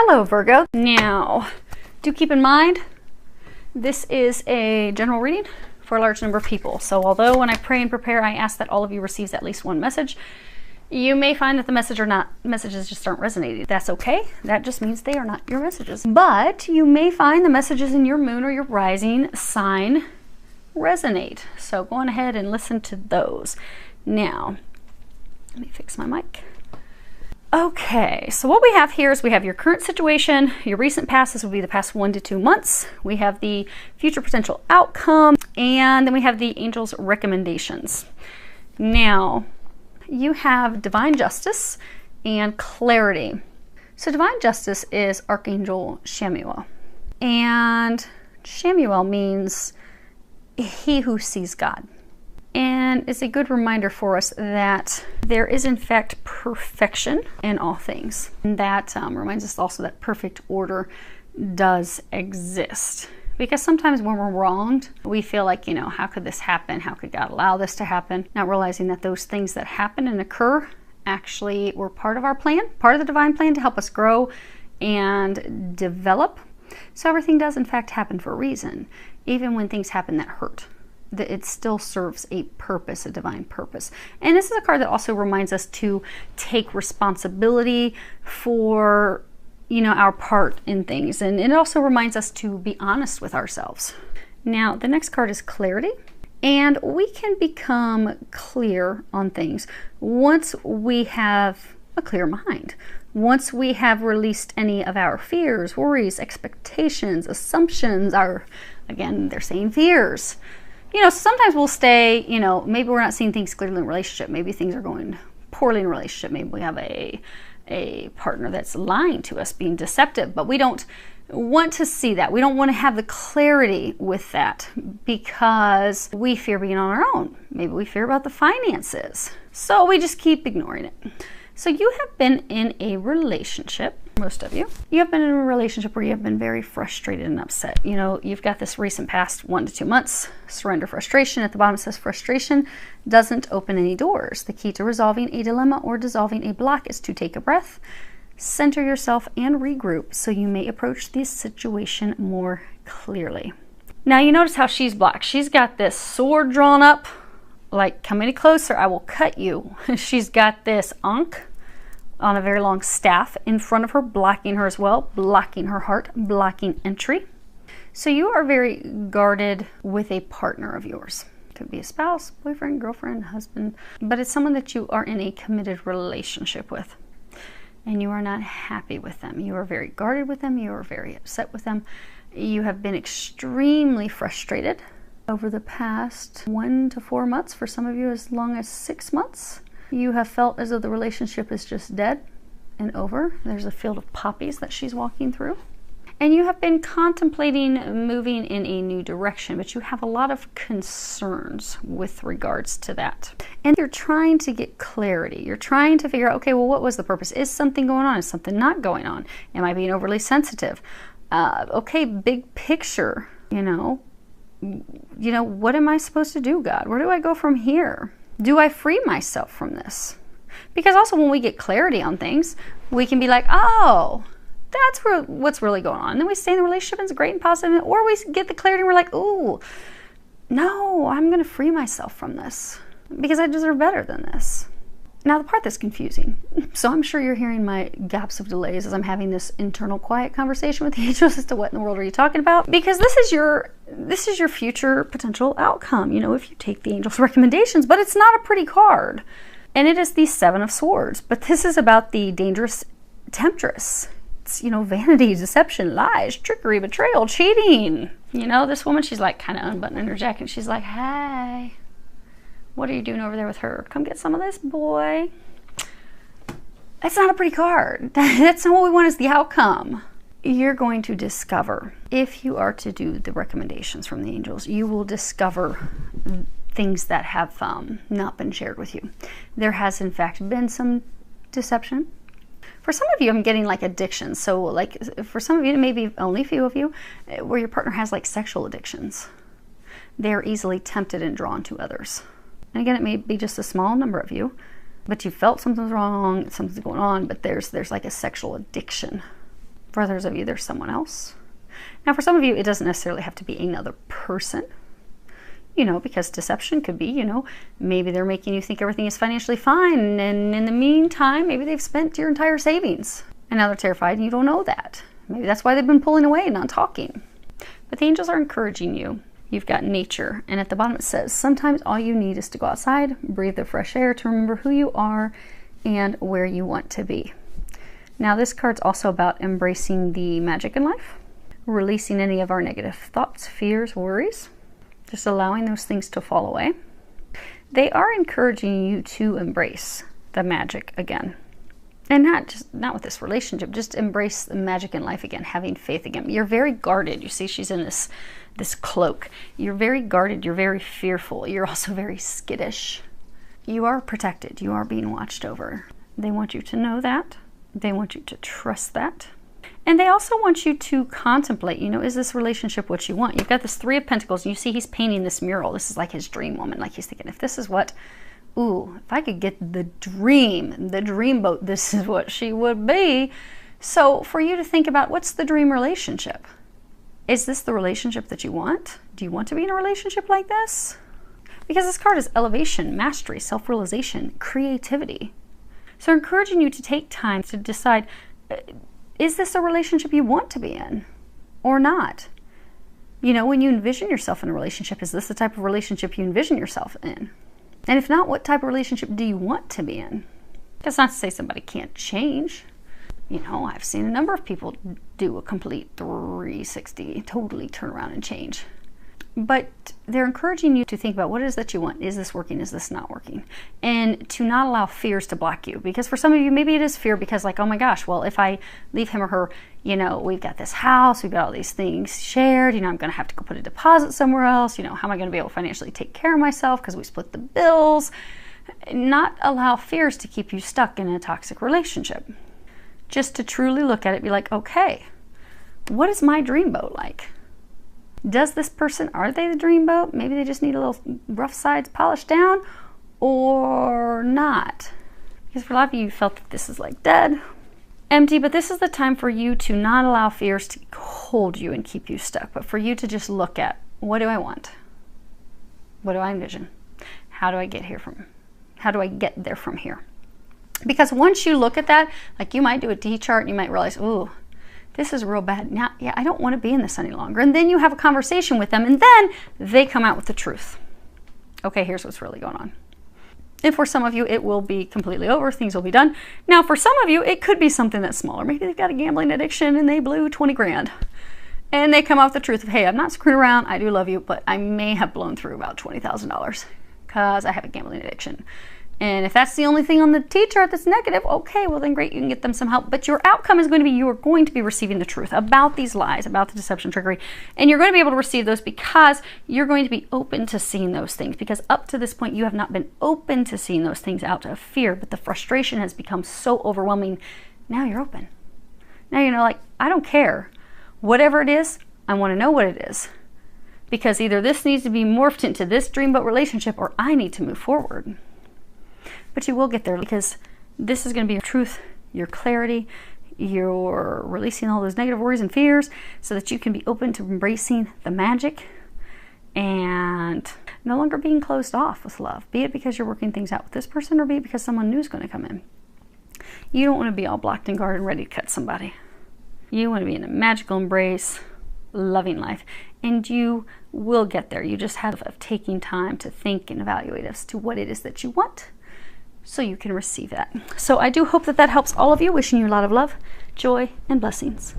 Hello, Virgo. Now, do keep in mind, this is a general reading for a large number of people. So although when I pray and prepare, I ask that all of you receives at least one message, you may find that the messages just aren't resonating. That's okay. That just means they are not your messages. But you may find the messages in your moon or your rising sign resonate. So go on ahead and listen to those. Now, let me fix my mic. Okay, so what we have here is we have your current situation, your recent past, this will be the past 1 to 2 months. We have the future potential outcome, and then we have the angel's recommendations. Now, you have divine justice and clarity. So divine justice is Archangel Chamuel. And Chamuel means he who sees God. And it's a good reminder for us that there is in fact perfection in all things. And that reminds us also that perfect order does exist. Because sometimes when we're wronged, we feel like, you know, how could this happen? How could God allow this to happen? Not realizing that those things that happen and occur actually were part of our plan, part of the divine plan to help us grow and develop. So everything does in fact happen for a reason, even when things happen that hurt. It still serves a purpose, a divine purpose. And this is a card that also reminds us to take responsibility for, you know, our part in things. And it also reminds us to be honest with ourselves. Now, the next card is clarity. And we can become clear on things once we have a clear mind. Once we have released any of our fears, worries, expectations, assumptions, again, they're saying fears. You know, sometimes we'll stay, you know, maybe we're not seeing things clearly in a relationship. Maybe things are going poorly in a relationship. Maybe we have a partner that's lying to us, being deceptive, but we don't want to see that. We don't want to have the clarity with that because we fear being on our own. Maybe we fear about the finances. So we just keep ignoring it. So you have been in a relationship, most of you. You have been in a relationship where you have been very frustrated and upset. You know, you've got this recent past 1 to 2 months, surrender frustration. At the bottom it says frustration doesn't open any doors. The key to resolving a dilemma or dissolving a block is to take a breath, center yourself, and regroup so you may approach this situation more clearly. Now you notice how she's blocked. She's got this sword drawn up, like, come any closer, I will cut you. She's got this ankh on a very long staff in front of her, blocking her as well, blocking her heart, blocking entry. So you are very guarded with a partner of yours. Could be a spouse, boyfriend, girlfriend, husband, but it's someone that you are in a committed relationship with. And you are not happy with them. You are very guarded with them. You are very upset with them. You have been extremely frustrated over the past 1 to 4 months, for some of you as long as 6 months. You have felt as though the relationship is just dead and over. There's a field of poppies that she's walking through. And you have been contemplating moving in a new direction, but you have a lot of concerns with regards to that. And you're trying to get clarity. You're trying to figure out, okay, well, what was the purpose? Is something going on? Is something not going on? Am I being overly sensitive? Okay, big picture, you know, what am I supposed to do, God? Where do I go from here? Do I free myself from this? Because also when we get clarity on things, we can be like, oh, that's what's really going on. And then we stay in the relationship and it's great and positive. Or we get the clarity and we're like, ooh, no, I'm going to free myself from this because I deserve better than this. Now, the part that's confusing, so I'm sure you're hearing my gaps of delays as I'm having this internal quiet conversation with the angels as to what in the world are you talking about? Because this is your future potential outcome, you know, if you take the angel's recommendations, but it's not a pretty card. And it is the 7 of Swords, but this is about the dangerous temptress. It's, you know, vanity, deception, lies, trickery, betrayal, cheating. You know, this woman, she's like kind of unbuttoning her jacket. She's like, hey, what are you doing over there with her? Come get some of this, boy. That's not a pretty card. That's not what we want as the outcome. You're going to discover, if you are to do the recommendations from the angels, you will discover things that have not been shared with you. There has, in fact, been some deception. For some of you, I'm getting like addictions. So like for some of you, maybe only a few of you, where your partner has like sexual addictions. They're easily tempted and drawn to others. And again, it may be just a small number of you, but you felt something's wrong, something's going on, but there's like a sexual addiction. For others of you, there's someone else. Now, for some of you, it doesn't necessarily have to be another person, you know, because deception could be, you know, maybe they're making you think everything is financially fine, and in the meantime, maybe they've spent your entire savings, and now they're terrified and you don't know that. Maybe that's why they've been pulling away and not talking. But the angels are encouraging you. You've got nature, and at the bottom it says, sometimes all you need is to go outside, breathe the fresh air, to remember who you are and where you want to be. Now, this card's also about embracing the magic in life, releasing any of our negative thoughts, fears, worries, just allowing those things to fall away. They are encouraging you to embrace the magic again. And not with this relationship, just embrace the magic in life again, having faith again. You're very guarded. You see, she's in this cloak. You're very guarded. You're very fearful. You're also very skittish. You are protected. You are being watched over. They want you to know that. They want you to trust that. And they also want you to contemplate, you know, is this relationship what you want? You've got this Three of Pentacles, and you see he's painting this mural. This is like his dream woman. Like he's thinking, if this is what, ooh, if I could get the dream boat, this is what she would be. So for you to think about, what's the dream relationship? Is this the relationship that you want? Do you want to be in a relationship like this? Because this card is elevation, mastery, self-realization, creativity. So encouraging you to take time to decide, is this a relationship you want to be in or not? You know, when you envision yourself in a relationship, is this the type of relationship you envision yourself in? And if not, what type of relationship do you want to be in? That's not to say somebody can't change. You know, I've seen a number of people do a complete 360, totally turn around and change. But they're encouraging you to think about what it is that you want. Is this working? Is this not working? And to not allow fears to block you. Because for some of you, maybe it is fear because like, oh my gosh, well, if I leave him or her, you know, we've got this house, we've got all these things shared, you know, I'm going to have to go put a deposit somewhere else. You know, how am I going to be able to financially take care of myself because we split the bills? Not allow fears to keep you stuck in a toxic relationship. Just to truly look at it, be like, okay, what is my dream boat like? Does this person, are they the dream boat? Maybe they just need a little rough sides polished down, or not. Because for a lot of you, you felt that this is like dead, empty, but this is the time for you to not allow fears to hold you and keep you stuck, but for you to just look at, what do I want? What do I envision? How do I get there from here? Because once you look at that, like you might do a D chart and you might realize, ooh, this is real bad. Now, yeah, I don't want to be in this any longer. And then you have a conversation with them and then they come out with the truth. Okay, here's what's really going on. And for some of you, it will be completely over. Things will be done. Now, for some of you, it could be something that's smaller. Maybe they've got a gambling addiction and they blew 20 grand. And they come out with the truth of, hey, I'm not screwing around. I do love you, but I may have blown through about $20,000 because I have a gambling addiction. And if that's the only thing on the T chart that's negative, okay, well then great, you can get them some help. But your outcome is going to be, you are going to be receiving the truth about these lies, about the deception, trickery. And you're going to be able to receive those because you're going to be open to seeing those things. Because up to this point, you have not been open to seeing those things out of fear. But the frustration has become so overwhelming. Now you're open. Now you know, like, I don't care. Whatever it is, I want to know what it is. Because either this needs to be morphed into this dreamboat relationship or I need to move forward. But you will get there because this is going to be your truth, your clarity, you're releasing all those negative worries and fears so that you can be open to embracing the magic and no longer being closed off with love. Be it because you're working things out with this person or be it because someone new is going to come in. You don't want to be all blocked and guarded and ready to cut somebody. You want to be in a magical embrace, loving life. And you will get there. You just have taking time to think and evaluate as to what it is that you want, so you can receive that. So I do hope that that helps all of you. Wishing you a lot of love, joy, and blessings.